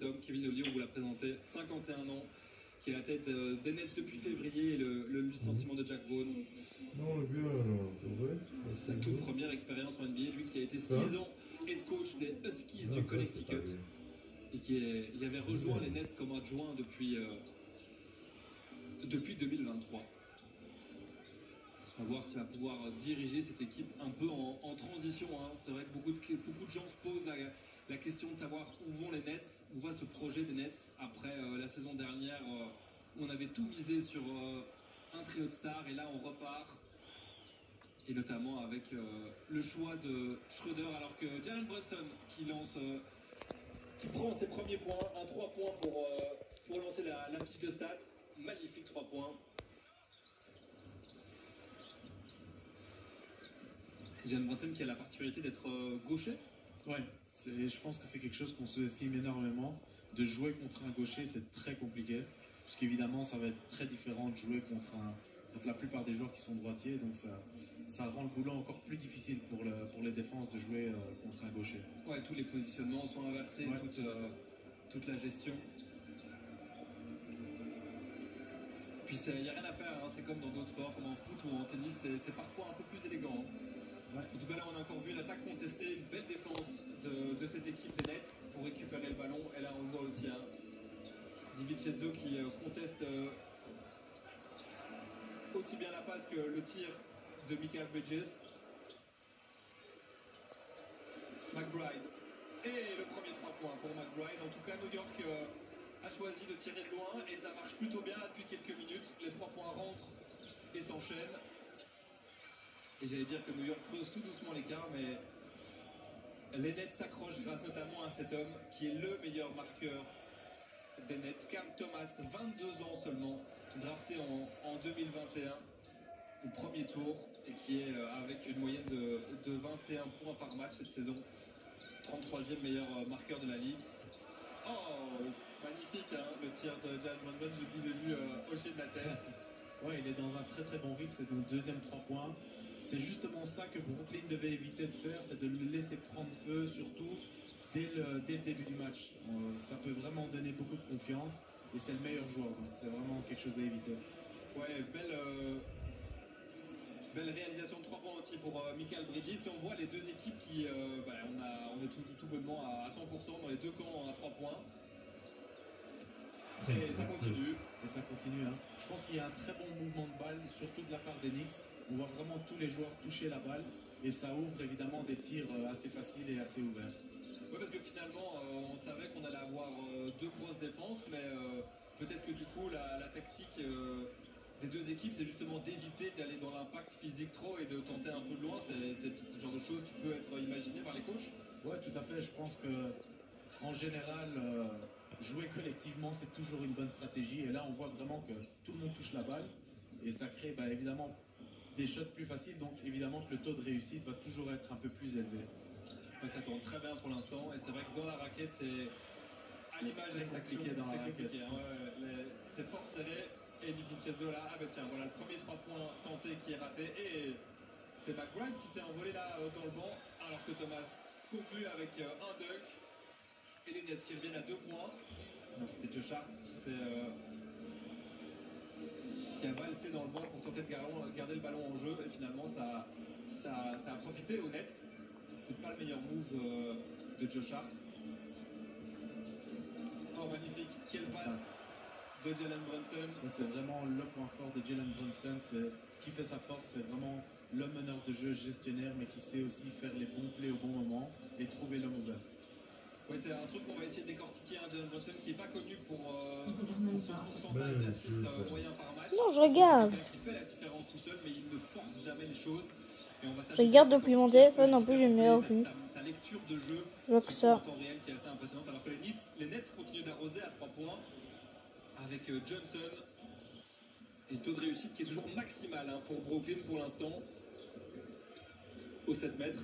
homme. Kevin Looney, on vous l'a présenté, 51 ans, qui est à la tête des Nets depuis février, et le licenciement de Jack Vaughn. Non, le bien, ouais. C'est sa toute première expérience en NBA, lui qui a été 6 ans head coach des Huskies du Connecticut et qui avait rejoint les Nets comme adjoint depuis 2023. On va voir s'il va pouvoir diriger cette équipe un peu en transition. Hein. C'est vrai que beaucoup de gens se posent la question de savoir où vont les Nets, où va ce projet des Nets après la saison dernière où on avait tout misé sur un trio de stars et là on repart. Et notamment avec le choix de Schroeder, alors que Jalen Brunson qui prend ses premiers points, un 3 points pour lancer la fiche de stats. Magnifique 3 points. Jalen Brunson qui a la particularité d'être gaucher. Ouais, je pense que c'est quelque chose qu'on sous-estime énormément. De jouer contre un gaucher, c'est très compliqué. Parce qu'évidemment, ça va être très différent de jouer contre la plupart des joueurs qui sont droitiers. Donc ça rend le boulot encore plus difficile pour les défenses de jouer contre un gaucher. Ouais, tous les positionnements sont inversés, ouais, toute la gestion. Puis il n'y a rien à faire, hein. C'est comme dans d'autres sports, comme en foot ou en tennis, c'est parfois un peu plus élégant. Hein. Ouais. En tout cas, là, on a encore vu l'attaque contestée, une belle défense de cette équipe des Nets pour récupérer le ballon. Et là, on voit aussi DiVincenzo qui conteste aussi bien la passe que le tir de Mikal Bridges. McBride. Et le premier 3 points pour McBride. En tout cas, New York a choisi de tirer de loin et ça marche plutôt bien depuis quelques minutes. Les 3 points rentrent et s'enchaînent. Et j'allais dire que New York creuse tout doucement l'écart, mais les Nets s'accrochent grâce notamment à cet homme qui est le meilleur marqueur des Nets, Cam Thomas, 22 ans seulement, drafté en 2021 au premier tour et qui est avec une moyenne de 21 points par match cette saison, 33e meilleur marqueur de la ligue. Oh, magnifique, hein, le tir de Jalen Brunson, je vous ai vu hocher de la tête. Ouais, il est dans un très très bon rythme, c'est le deuxième 3 points. C'est justement ça que Brooklyn devait éviter de faire, c'est de le laisser prendre feu, surtout dès le début du match. Ça peut vraiment donner beaucoup de confiance et c'est le meilleur joueur, donc c'est vraiment quelque chose à éviter. Ouais, belle réalisation de 3 points aussi pour Mikal Bridges. Et on voit les deux équipes qui, on est tout bonnement à 100% dans les deux camps à 3 points. Et ça continue. Et ça continue, hein. Je pense qu'il y a un très bon mouvement de balle, surtout de la part des Knicks. On voit vraiment tous les joueurs toucher la balle et ça ouvre évidemment des tirs assez faciles et assez ouverts. Oui, parce que finalement, on savait qu'on allait avoir deux grosses défenses, mais peut-être que du coup, la tactique des deux équipes, c'est justement d'éviter d'aller dans l'impact physique trop et de tenter un peu de loin. C'est ce genre de choses qui peut être imaginé par les coachs. Oui, tout à fait. Je pense que en général, jouer collectivement, c'est toujours une bonne stratégie. Et là, on voit vraiment que tout le monde touche la balle et ça crée évidemment des shots plus faciles. Donc évidemment que le taux de réussite va toujours être un peu plus élevé. Ouais, ça tourne très bien pour l'instant et c'est vrai que dans la raquette, c'est à l'image des compliqué dans la raquette. Ouais, c'est fort serré. Et DiVincenzo là, tiens, voilà le premier 3 points tenté qui est raté. Et c'est McBride qui s'est envolé là dans le banc, alors que Thomas conclut avec un dunk. Et les Nets qui reviennent à 2 points. Donc c'était Josh Hart qui a valsé dans le banc pour tenter de garder le ballon en jeu. Et finalement, ça a profité aux Nets. C'était peut-être pas le meilleur move de Josh Hart. Oh, magnifique, quelle passe de Jalen Brunson. Ça, c'est vraiment le point fort de Jalen Brunson. Ce qui fait sa force, c'est vraiment l'homme meneur de jeu, gestionnaire, mais qui sait aussi faire les bons plays au bon moment et trouver l'homme ouvert. Oui, c'est un truc qu'on va essayer de décortiquer, hein, Jalen Brunson, qui n'est pas connu pour son pourcentage d'assists moyen par match. Non, je regarde. Qui fait la différence tout seul, mais il ne force jamais les choses. Et on va je regarde depuis mon téléphone, en plus j'ai une meilleure vue. Sa lecture de jeu je vois que ça. en temps réel qui est assez impressionnante, alors que les Nets continuent d'arroser à 3 points avec Johnson. Et le taux de réussite qui est toujours maximal pour Brooklyn pour l'instant, au 7 mètres.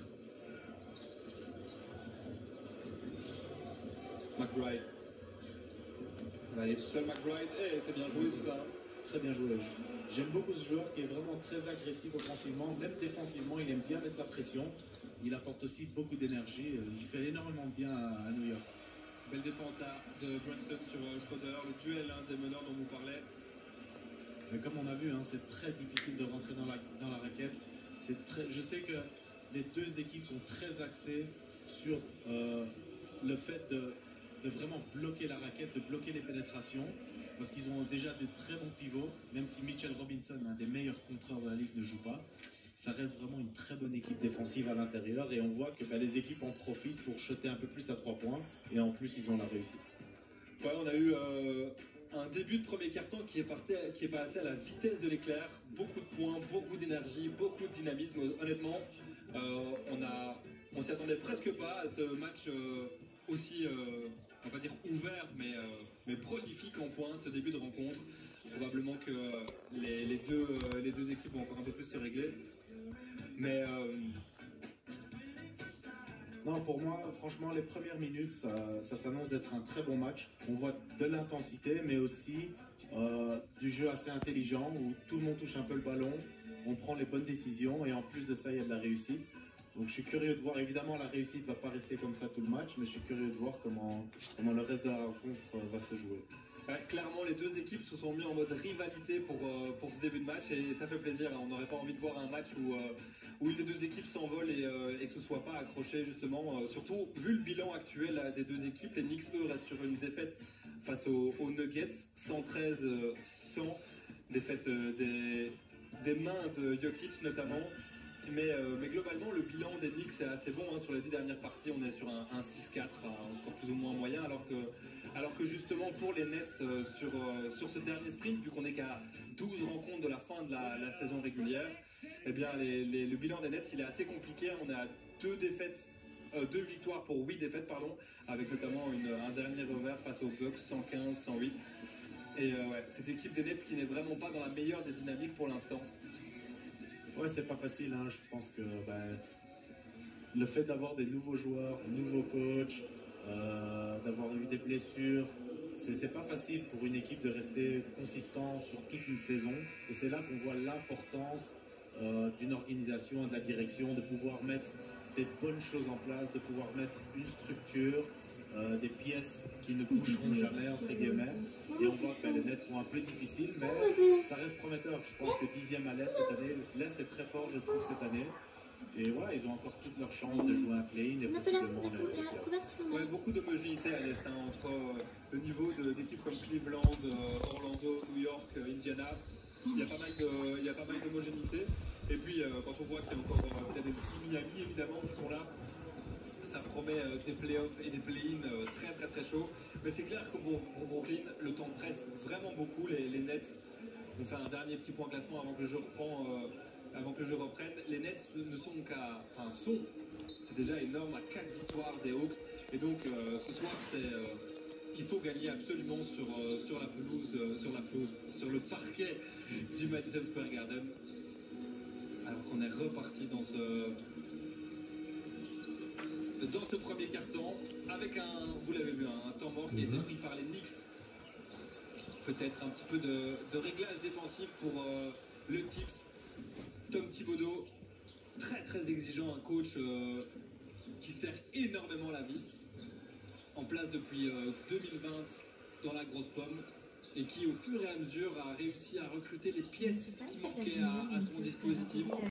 McBride. Allez, tout seul McBride. C'est bien joué tout ça. Très bien joué. J'aime beaucoup ce joueur qui est vraiment très agressif offensivement, même défensivement. Il aime bien mettre la pression. Il apporte aussi beaucoup d'énergie. Il fait énormément de bien à New York. Belle défense là de Brunson sur Schroeder, le duel des meneurs dont vous parlez. Mais comme on a vu, hein, c'est très difficile de rentrer dans la raquette. Je sais que les deux équipes sont très axées sur le fait de vraiment bloquer la raquette, de bloquer les pénétrations, parce qu'ils ont déjà des très bons pivots, même si Mitchell Robinson, l'un des meilleurs contreurs de la ligue, ne joue pas. Ça reste vraiment une très bonne équipe défensive à l'intérieur et on voit que les équipes en profitent pour shotter un peu plus à 3 points et en plus ils ont la réussite. Ouais, on a eu un début de premier carton qui est passé à la vitesse de l'éclair. Beaucoup de points, beaucoup d'énergie, beaucoup de dynamisme. Honnêtement, on s'y attendait presque pas à ce match aussi, on va pas dire ouvert, mais prolifique en points, ce début de rencontre. Probablement que les deux équipes vont encore un peu plus se régler. Mais non, pour moi, franchement, les premières minutes, ça s'annonce d'être un très bon match. On voit de l'intensité, mais aussi du jeu assez intelligent où tout le monde touche un peu le ballon, on prend les bonnes décisions et en plus de ça, il y a de la réussite. Donc je suis curieux de voir, évidemment la réussite ne va pas rester comme ça tout le match, mais je suis curieux de voir comment le reste de la rencontre va se jouer. Clairement, les deux équipes se sont mis en mode rivalité pour ce début de match et ça fait plaisir. On n'aurait pas envie de voir un match où une des deux équipes s'envole et que ce ne soit pas accroché justement. Surtout vu le bilan actuel des deux équipes, les Knicks eux restent sur une défaite face aux Nuggets, 113-100, défaite des mains de Jokic notamment. Mais globalement, le bilan des Knicks est assez bon. Sur les 10 dernières parties, on est sur un 6-4, un score plus ou moins moyen, alors que justement pour les Nets, sur ce dernier sprint, vu qu'on est qu'à 12 rencontres de la fin de la saison régulière, eh bien le bilan des Nets il est assez compliqué. On est à 2 victoires pour 8 défaites, avec notamment un dernier revers face aux Bucks, 115-108. Et cette équipe des Nets qui n'est vraiment pas dans la meilleure des dynamiques pour l'instant. Ouais, c'est pas facile, hein. Je pense que le fait d'avoir des nouveaux joueurs, un nouveau coach, d'avoir eu des blessures, c'est pas facile pour une équipe de rester consistant sur toute une saison. Et c'est là qu'on voit l'importance d'une organisation, de la direction, de pouvoir mettre des bonnes choses en place, de pouvoir mettre une structure, des pièces qui ne bougeront jamais, entre guillemets. Et on voit que les Nets sont un peu difficiles, mais ça reste prometteur. Je pense que 10e à l'Est cette année, l'Est est très fort, je trouve, cette année. Et voilà, ils ont encore toutes leurs chances de jouer un play-in et possiblement les playoffs. Ouais, beaucoup d'homogénéité à l'Est, entre le niveau d'équipes comme Cleveland, Orlando, New York, Indiana. Il y a pas mal d'homogénéité. Et puis, quand on voit qu'il y a encore Philadelphie, Miami, évidemment, qui sont là, ça promet des playoffs et des play-in très très très chauds. Mais c'est clair que pour Brooklyn, le temps presse vraiment beaucoup. Les Nets vont faire un dernier petit point classement avant que le jeu reprenne. Les Nets ne sont c'est déjà énorme, à 4 victoires des Hawks. Et donc ce soir, il faut gagner absolument sur le parquet du Madison Square Garden. Alors qu'on est reparti dans ce premier carton, avec vous l'avez vu, un temps mort qui a été pris par les Knicks. Peut-être un petit peu de réglage défensif pour le Tips. Tom Thibodeau, très très exigeant, un coach qui serre énormément la vis, en place depuis 2020 dans la grosse pomme, et qui au fur et à mesure a réussi à recruter les pièces qui manquaient à son dispositif.